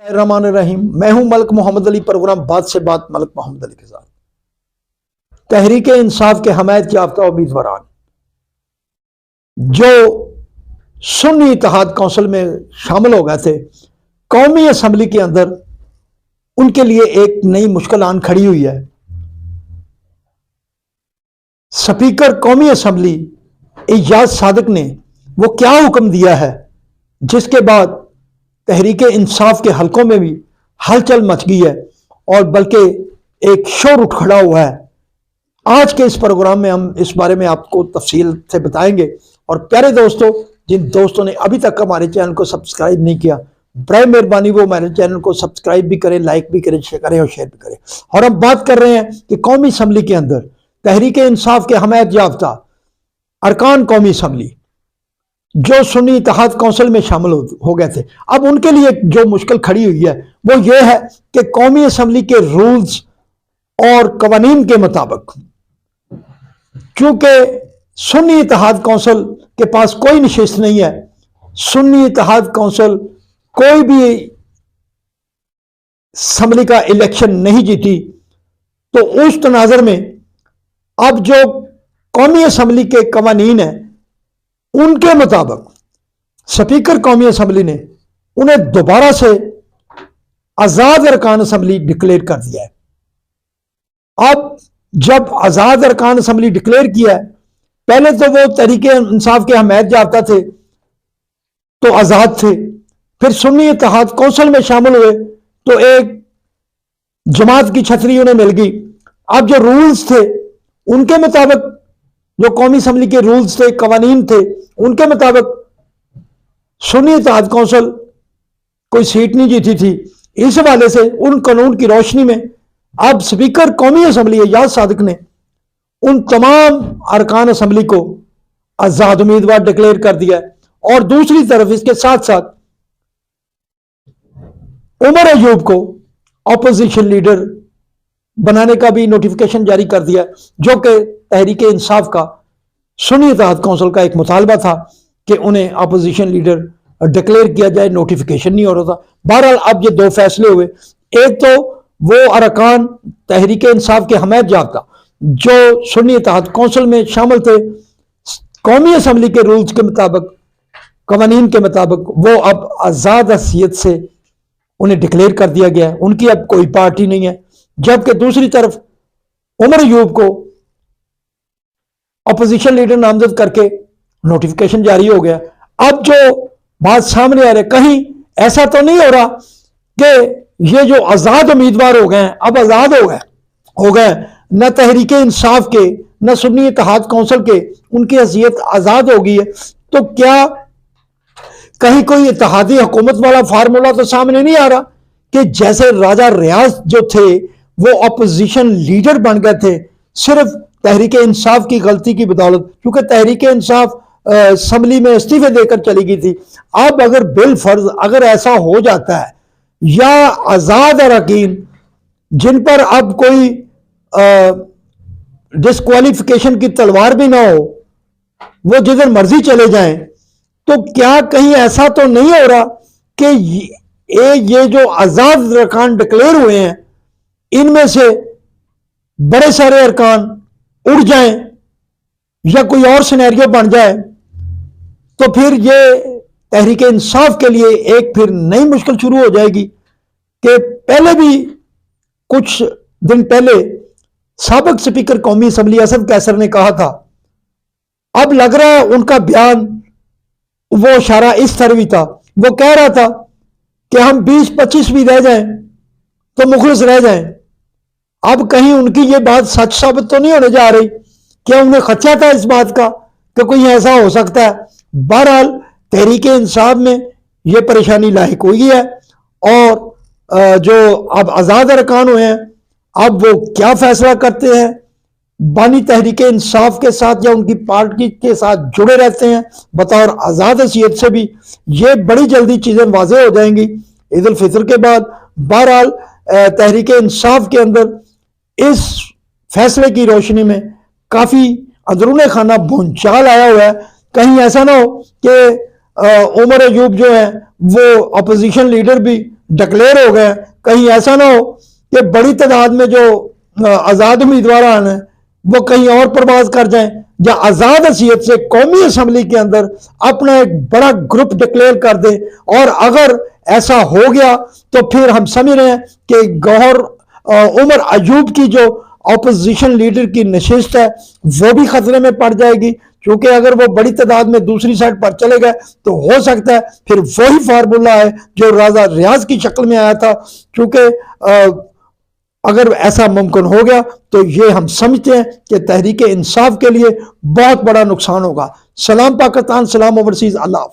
الرحمن الرحیم، میں ہوں ملک محمد علی، پروگرام بات سے بات ملک محمد علی کے ساتھ۔ تحریک انصاف کے حمایت یافتہ امیدواران جو سنی اتحاد کونسل میں شامل ہو گئے تھے، قومی اسمبلی کے اندر ان کے لیے ایک نئی مشکل آن کھڑی ہوئی ہے۔ سپیکر قومی اسمبلی اعجاز صادق نے وہ کیا حکم دیا ہے جس کے بعد تحریک انصاف کے حلقوں میں بھی ہلچل مچ گئی ہے اور بلکہ ایک شور اٹھ کھڑا ہوا ہے۔ آج کے اس پروگرام میں ہم اس بارے میں آپ کو تفصیل سے بتائیں گے۔ اور پیارے دوستو، جن دوستوں نے ابھی تک ہمارے چینل کو سبسکرائب نہیں کیا، برائے مہربانی وہ ہمارے چینل کو سبسکرائب بھی کریں، لائک بھی کریں، اور شیئر بھی کریں۔ اور ہم بات کر رہے ہیں کہ قومی اسمبلی کے اندر تحریک انصاف کے حمایت یافتہ ارکان قومی اسمبلی جو سنی اتحاد کونسل میں شامل ہو گئے تھے، اب ان کے لیے جو مشکل کھڑی ہوئی ہے وہ یہ ہے کہ قومی اسمبلی کے رولز اور قوانین کے مطابق، چونکہ سنی اتحاد کونسل کے پاس کوئی نشست نہیں ہے، سنی اتحاد کونسل کوئی بھی اسمبلی کا الیکشن نہیں جیتی، تو اس تناظر میں اب جو قومی اسمبلی کے قوانین ہیں ان کے مطابق سپیکر قومی اسمبلی نے انہیں دوبارہ سے آزاد ارکان اسمبلی ڈکلیئر کر دیا ہے۔ اب جب آزاد ارکان اسمبلی ڈکلیئر کیا ہے، پہلے تو وہ تحریک انصاف کے حمایت یافتہ تھے تو آزاد تھے، پھر سنی اتحاد کونسل میں شامل ہوئے تو ایک جماعت کی چھتری انہیں مل گئی۔ اب جو رولز تھے ان کے مطابق، جو قومی اسمبلی کے رولز تھے، قوانین تھے، ان کے مطابق سنی اتحاد کونسل کوئی سیٹ نہیں جیتی تھی۔ اس حوالے سے ان قانون کی روشنی میں اب سپیکر قومی اسمبلی اعجاز صادق نے ان تمام ارکان اسمبلی کو آزاد امیدوار ڈکلیئر کر دیا ہے، اور دوسری طرف اس کے ساتھ ساتھ عمر ایوب کو اپوزیشن لیڈر بنانے کا بھی نوٹیفیکیشن جاری کر دیا، جو کہ تحریک انصاف کا سنی اتحاد کونسل کا ایک مطالبہ تھا کہ انہیں اپوزیشن لیڈر ڈکلیئر کیا جائے، نوٹیفیکیشن نہیں ہو رہا تھا۔ بہرحال اب یہ دو فیصلے ہوئے، ایک تو وہ ارکان تحریک انصاف کے حمایت یافتہ جو سنی اتحاد کونسل میں شامل تھے، قومی اسمبلی کے رولز کے مطابق، قوانین کے مطابق وہ اب آزاد حیثیت سے انہیں ڈکلیئر کر دیا گیا ہے، ان کی اب کوئی پارٹی نہیں ہے۔ جبکہ دوسری طرف عمر ایوب کو اپوزیشن لیڈر نامزد کر کے نوٹیفیکیشن جاری ہو گیا۔ اب جو بات سامنے آ رہی ہے، کہیں ایسا تو نہیں ہو رہا کہ یہ جو آزاد امیدوار ہو گئے ہیں اب آزاد ہو گئے، نہ تحریک انصاف کے نہ سنی اتحاد کونسل کے، ان کی حیثیت آزاد ہو گئی ہے، تو کیا کہیں کوئی اتحادی حکومت والا فارمولا تو سامنے نہیں آ رہا کہ جیسے راجہ ریاض جو تھے وہ اپوزیشن لیڈر بن گئے تھے صرف تحریک انصاف کی غلطی کی بدولت، کیونکہ تحریک انصاف اسمبلی میں استعفے دے کر چلی گئی تھی۔ اب اگر بالفرض اگر ایسا ہو جاتا ہے، یا آزاد اراکین جن پر اب کوئی ڈسکوالیفیکیشن کی تلوار بھی نہ ہو، وہ جدھر مرضی چلے جائیں، تو کیا کہیں ایسا تو نہیں ہو رہا کہ یہ جو آزاد ارکان ڈکلیئر ہوئے ہیں ان میں سے بڑے سارے ارکان اڑ جائیں یا کوئی اور سینیریو بن جائے، تو پھر یہ تحریک انصاف کے لیے ایک پھر نئی مشکل شروع ہو جائے گی کہ پہلے بھی کچھ دن پہلے سابق سپیکر قومی اسمبلی اسد قیصر نے کہا تھا، اب لگ رہا ہے ان کا بیان وہ اشارہ اس طرح بھی تھا، وہ کہہ رہا تھا کہ ہم 20-25 بھی رہ جائیں تو مخلص رہ جائیں۔ اب کہیں ان کی یہ بات سچ ثابت تو نہیں ہونے جا رہی، کیا انہیں خدشہ تھا اس بات کا کہ کوئی ایسا ہو سکتا ہے؟ بہرحال تحریک انصاف میں یہ پریشانی لاحق ہوئی ہے، اور جو اب آزاد ارکان ہوئے ہیں اب وہ کیا فیصلہ کرتے ہیں، بانی تحریک انصاف کے ساتھ یا ان کی پارٹی کے ساتھ جڑے رہتے ہیں بطور آزاد حیثیت سے بھی، یہ بڑی جلدی چیزیں واضح ہو جائیں گی عید الفطر کے بعد۔ بہرحال تحریک انصاف کے اندر اس فیصلے کی روشنی میں کافی اندرون خانہ بھونچال آیا ہوا ہے، کہیں ایسا نہ ہو کہ عمر ایوب جو ہیں وہ اپوزیشن لیڈر بھی ڈکلیئر ہو گئے، کہیں ایسا نہ ہو کہ بڑی تعداد میں جو آزاد امیدواران ہیں وہ کہیں اور پرواز کر جائیں، یا آزاد حیثیت سے قومی اسمبلی کے اندر اپنا ایک بڑا گروپ ڈکلیئر کر دے۔ اور اگر ایسا ہو گیا تو پھر ہم سمجھ رہے ہیں کہ گوہر عمر ایوب کی جو اپوزیشن لیڈر کی نشست ہے وہ بھی خطرے میں پڑ جائے گی، کیونکہ اگر وہ بڑی تعداد میں دوسری سائڈ پر چلے گئے تو ہو سکتا ہے پھر وہی فارمولا ہے جو راجہ ریاض کی شکل میں آیا تھا، کیونکہ اگر ایسا ممکن ہو گیا تو یہ ہم سمجھتے ہیں کہ تحریک انصاف کے لیے بہت بڑا نقصان ہوگا۔ سلام پاکستان، سلام اوورسیز، اللہ حافظ۔